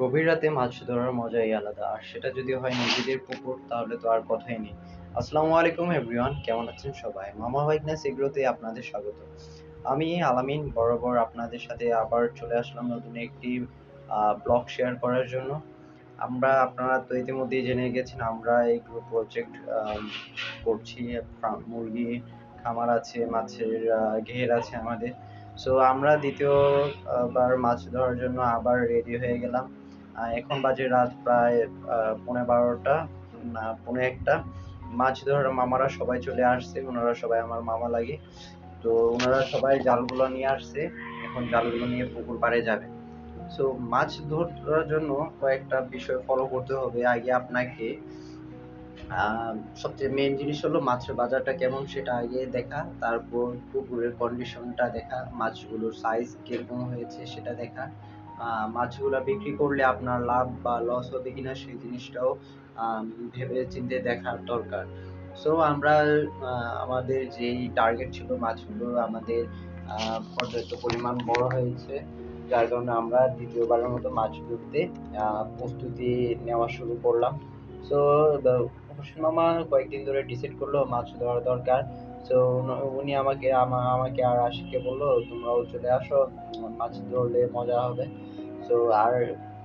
গভীর রাতে মাছ ধরার মজাই আলাদা, আর সেটা যদি হয় নিজেদের পুকুর তাহলে তো আর কথাই নেই। আসসালামু আলাইকুম এভরিওয়ান, কেমন আছেন সবাই? মামা ভাইগনাস এগুলোতে আপনাদের স্বাগত। আমি আলামিন বরাবর আপনাদের সাথে আবার চলে আসলাম নতুন একটি ব্লগ শেয়ার করার জন্য। আপনারা তো ইতিমধ্যেই জেনে গেছেন আমরা এগ্রো প্রজেক্ট করছি। মুরগি খামার আছে, মাছের ঘের আছে আমাদের। সো আমরা দ্বিতীয় বার মাছ ধরার জন্য আবার রেডি হয়ে গেলাম। এখন বাজে রাত প্রায় 12:30 না 1:45। মাছ ধরার মামারা সবাই চলে আসছে, ওনারা সবাই আমার মামা লাগে। তো ওনারা সবাই জালগুলো নিয়ে আসছে, এখন জালগুলো নিয়ে পুকুর পাড়ে যাবে। সো মাছ ধরার জন্য কয়েকটা বিষয় ফলো করতে হবে। আগে আপনাকে সবচেয়ে মেইন জিনিস হলো মাছের বাজারটা কেমন সেটা আগে দেখা, তারপর পুকুরের কন্ডিশনটা দেখা, মাছগুলোর সাইজ কিরকম হয়েছে সেটা দেখা, মাছগুলা বিক্রি করলে আপনার লাভ বা লস হবে কিনা সেই জিনিসটাও ভেবে চিন্তে দেখার দরকার। সো আমরা আমাদের যেই টার্গেট ছিল মাছগুলো আমাদের পর্যাপ্ত পরিমাণ বড় হয়েছে, যার কারণে আমরা দ্বিতীয়বারের মতো মাছ ধরতে প্রস্তুতি নেওয়া শুরু করলাম। সো হোসেন মামা কয়েকদিন ধরে ডিসাইড করলো মাছ ধরা দরকার। সো উনি আমাকে আর আশিককে বললো তোমরাও চলে আসো, মাছ ধরলে মজা হবে। সো আর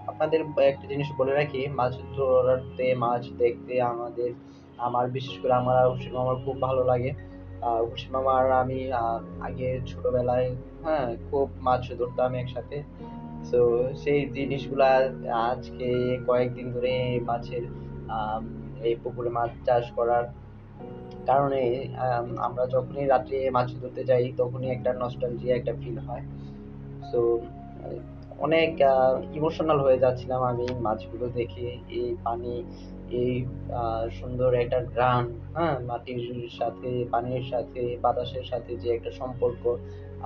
আপনাদের একটা জিনিস বলে রাখি, মাছ ধরতে মাছ দেখতে আমার বিশেষ করে আমার আর হোসেন মামার খুব ভালো লাগে। হোসেন মামা আর আমি আগে ছোটবেলায় খুব মাছ ধরতাম একসাথে। তো সেই জিনিসগুলা আজকে কয়েকদিন ধরে মাছের আম, এই পুকুরে মাছ চাষ করার কারণে আমরা যখনই রাত্রে মাছ ধরতে যাই তখনই একটা নস্টালজিয়া একটা ফিল হয়। সো অনেক ইমোশনাল হয়ে যাচ্ছিলাম আমি মাছগুলো দেখে। এই পানি, এই সুন্দর একটা গ্রান, মাটির সাথে পানির সাথে বাতাসের সাথে যে একটা সম্পর্ক,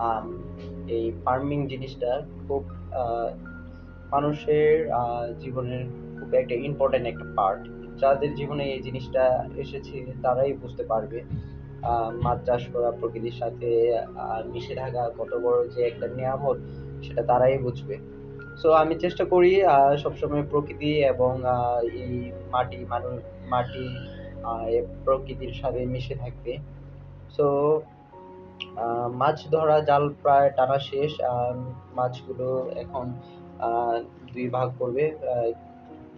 আম, এই ফার্মিং জিনিসটা খুব আহ, মানুষের জীবনের খুব একটা ইম্পর্টেন্ট একটা পার্ট। যাদের জীবনে এই জিনিসটা এসেছে তারাই বুঝতে পারবে মাছ চাষ করা, প্রকৃতির সাথে মিশে থাকা কত বড় যে একটা নিয়ামত, সেটা তারাই বুঝবে। সো আমি চেষ্টা করি সবসময় প্রকৃতি এবং এই মাটি এ প্রকৃতির সাথে মিশে থাকতে। সো মাছ ধরা জাল প্রায় টানা শেষ। মাছগুলো এখন আহ, দুই ভাগ করবে।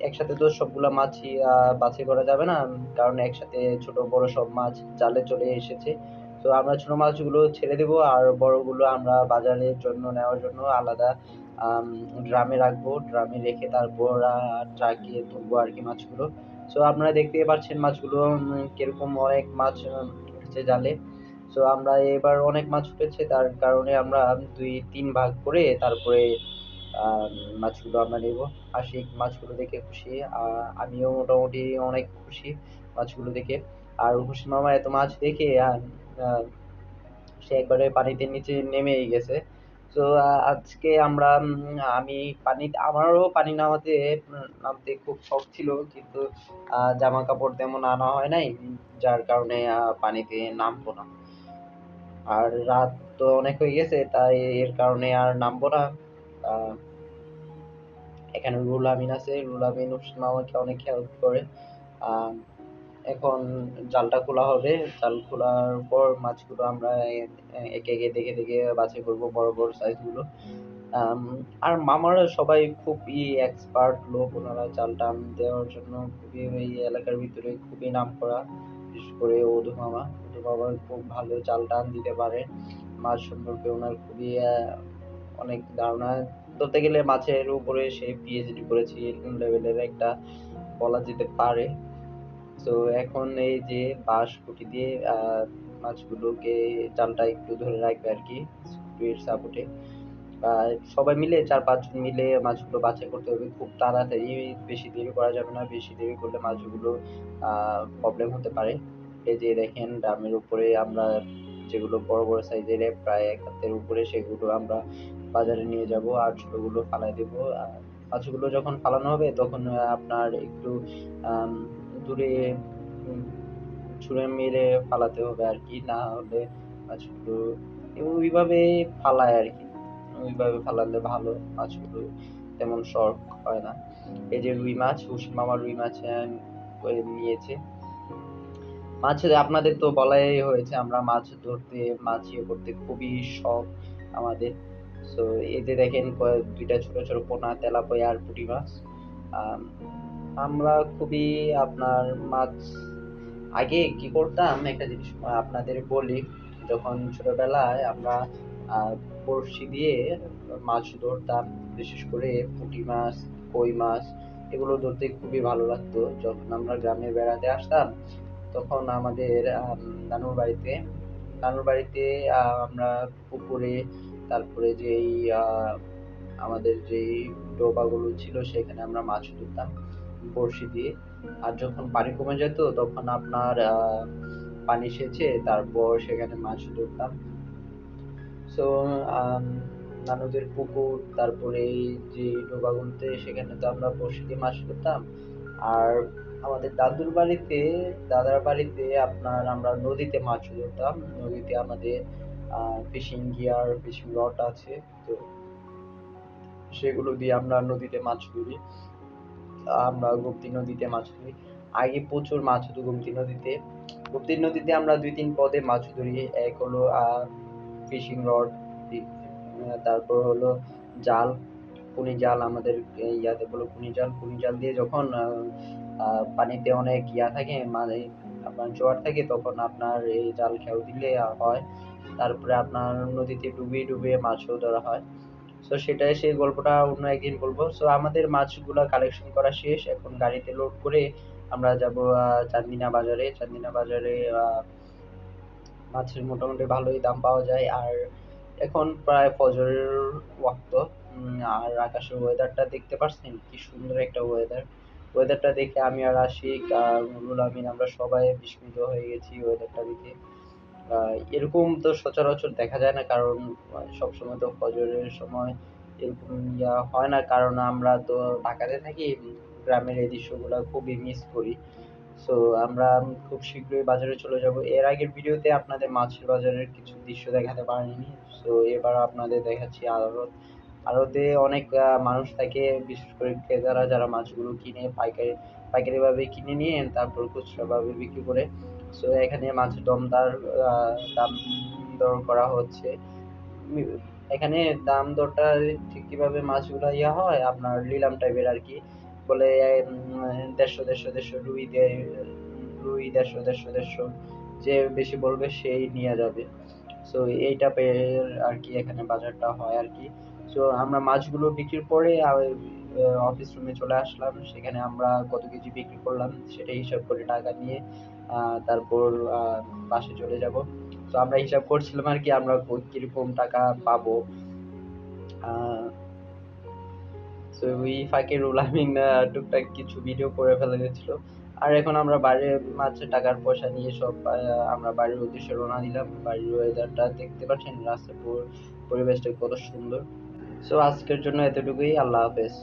একসাথে তো সবগুলা মাছই বাছাই করা যাবে না, কারণ একসাথে ছোট বড় সব মাছ জালে চলে এসেছে। তো আমরা ছোট মাছগুলো ছেড়ে দেবো, আর বড়গুলো আমরা বাজারের জন্য নেওয়ার জন্য আলাদা ড্রামে রাখবো। ড্রামে রেখে তারপর ট্রাকে তুলবো আর কি মাছগুলো। তো আপনারা দেখতেই পাচ্ছেন মাছগুলো কিরকম, অনেক মাছ উঠেছে জালে। তো আমরা এবার অনেক মাছ উঠেছে, তার কারণে আমরা 2-3 ভাগ করে তারপরে আহ মাছগুলো আমরা নেব। আশিক মাছগুলো দেখে খুশি, আমিও মোটামুটি অনেক খুশি মাছগুলো দেখে। আর হুসেন মামা এত মাছ দেখে আহ, সে একবারে পানিতে নিচে নেমেই গেছে। তো আজকে আমরা আমি আমারও পানি নামতে খুব শখ ছিল, কিন্তু জামা কাপড় তেমন আনা হয় নাই, যার কারণে পানিতে নামবো না। আর রাত তো অনেক হয়ে গেছে, তাই এর কারণে আর নামবো না। আহ এখানে রুল আমিন আছে, রুল আমিন হোসেন আমাকে অনেক হেল্প করে। আহ, এখন জালটা খোলা হবে। জাল খোলার পর মাছগুলো আমরা একে একে দেখে দেখে বাছাই করবো, বড় বড় সাইজ গুলো। আম, আর মামারা সবাই খুবই এক্সপার্ট লোক, ওনারা জাল টান দেওয়ার জন্য খুবই এই এলাকার ভিতরে খুবই নামকরা। বিশেষ করে অধু মামা খুব ভালো জাল টান দিতে পারে। মাছ সম্পর্কে ওনার খুবই অনেক ধারণা। ধরতে গেলে মাছের উপরে সে পিএইচডি করেছে, এরকম লেভেলের একটা বলা যেতে পারে। তো এখন এই যে বাঁশ খুঁটি দিয়ে মাছগুলোকে জালটা একটু ধরে রাখবে আর কি, স্ক্রুর সাপোর্টে। সবাই মিলে 4-5 জন মিলে মাছগুলো বাছাই করতে হবে খুব তাড়াতাড়ি। বেশি দেরি করা যাবে না, বেশি দেরি করলে মাছগুলো প্রবলেম হতে পারে। এই যে দেখেন ড্রামের উপরে আমরা যেগুলো বড় বড় সাইজের প্রায় 1 হাতের উপরে, সেগুলো আমরা বাজারে নিয়ে যাব আর ছোটগুলো ফালাই দেবো। মাছগুলো যখন ফালানো হবে তখন আপনার একটু আম, দূরে উম, ছুঁড়ে মেরে ফালাতে হবে আর কি, না হলে মাছগুলো ওইভাবে ফালায় আর কি। ওইভাবে ফালালে ভালো মাছগুলো তেমন শখ হয় না। এই যে রুই মাছ, হুসিন মামা রুই মাছ নিয়েছে। মাছ আপনাদের তো বলাই হয়েছে, আমরা মাছ ধরতে, মাছ ইয়ে করতে খুবই শখ আমাদের। সো এই যে দেখেন দুইটা ছোট ছোট পোনা তেলাপিয়া আর পুঁটি মাছ। আম, আমরা খুবই আপনার মাছ আগে কি করতাম একটা জিনিস আপনাদের বলি। যখন ছোটবেলায় আমরা আহ, বড়শি দিয়ে মাছ ধরতাম, বিশেষ করে পুঁটি মাছ, কই মাছ, এগুলো ধরতে খুবই ভালো লাগতো। যখন আমরা গ্রামে বেড়াতে আসতাম তখন আমাদের নানুর বাড়িতে আমরা পুকুরে, তারপরে যেই আমাদের যেই ডোবাগুলো ছিল সেখানে আমরা মাছ ধরতাম বড়শি দিয়ে। আর যখন পানি কমে যেত তখন আপনার পানি সেচে তারপর সেখানে মাছ ধরতাম। সো নানুদের পুকুর, তারপরে এই যে ডোবাগুলোতে, সেখানে তো আমরা বড়শি দিয়ে মাছ ধরতাম। আর আমাদের দাদার বাড়িতে আপনার আমরা নদীতে মাছ ধরতাম। নদীতে আমাদের ফিশিং গিয়ার, ফিশিং রড আছে, তো সেগুলো দিয়ে আমরা নদীতে মাছ ধরি। আমরা গোমতী নদীতে মাছ ধরি। আগে প্রচুর মাছ হতো গোমতী নদীতে। গোমতী নদীতে আমরা দুই তিন পদে মাছ ধরি। এক হলো ফিশিং রড, তারপর হলো জাল, কুনি জাল, আমাদের ইয়াতে বলো কুনি জাল। কুনি জাল দিয়ে যখন পানিতে অনেক ইয়া থাকে, মানে আপনার জোয়ার থাকে, তখন আপনার এই জাল খেয়াল দিলে হয়। তারপরে আপনার নদীতে ডুবিয়ে ডুবিয়ে মাছও ধরা হয়। সো সেটাই, সেই গল্পটা অন্য একদিন বলবো। সো আমাদের মাছগুলা কালেকশন করা শেষ, এখন গাড়িতে লোড করে আমরা যাব চান্দিনা বাজারে। চান্দিনা বাজারে মাছের মোটামুটি ভালোই দাম পাওয়া যায়। আর এখন প্রায় ফজরের ওয়াক্ত। আর আকাশের ওয়েদারটা দেখতে পাচ্ছেন কি সুন্দর একটা ওয়েদার। ওয়েদারটা দেখে আমি আর আশিক আর নুরুল আমিন আমরা সবাই বিস্মিত হয়ে গেছি ওয়েদারটা দেখে। এরকম তো সচরাচর দেখা যায় না, কারণ সবসময় তো ফজরের সময় এরকম ইয়া হয় না, কারণ আমরা তো ঢাকাতে থাকি। গ্রামের এই দৃশ্যগুলো খুবই মিস করি। সো আমরা খুব শীঘ্রই বাজারে চলে যাব। এর আগের ভিডিওতে আপনাদের মাছের বাজারের কিছু দৃশ্য দেখাতে পারিনি। সো এবার আপনাদের দেখাচ্ছি আড়ত। আড়তে অনেক মানুষ থাকে, বিশেষ করে ক্রেতারা যারা মাছগুলো কিনে পাইকারি ভাবে কিনে নিয়ে তারপর খুচরা ভাবে বিক্রি করে। সো এখানে মাছের দাম দর করা হচ্ছে। এখানে দাম দরটা ঠিক কিভাবে মাছগুলো ইয়া হয়, আপনার নিলাম টাইপের আর কি। বলে 150 রুই দেয়, রুই 150 যে বেশি বলবে সেই নিয়ে যাবে। সো এই টাইপের আর কি এখানে বাজারটা হয় আর কি। সো আমরা মাছগুলো বিক্রির পরে অফিস রুমে চলে আসলাম। সেখানে আমরা কত কেজি বিক্রি করলাম সেটা হিসাব করে টাকা নিয়ে তারপর বাসে চলে যাব। তো আমরা হিসাব করছিলাম আর কি আমরা কিরকম টাকা পাবো। আহ তো ওই ফাঁকে রুল আমিন টুকটাক কিছু ভিডিও করে ফেলে গেছিল। আর এখন আমরা বাইরে মাঝে টাকার পয়সা নিয়ে সব আমরা বাড়ির উদ্দেশ্যে রওনা দিলাম। বাড়ির ওয়েদারটা দেখতে পাচ্ছেন, রাস্তার পরিবেশটা কত সুন্দর। সো আজকের জন্য এতটুকুই, আল্লাহ হাফেজ।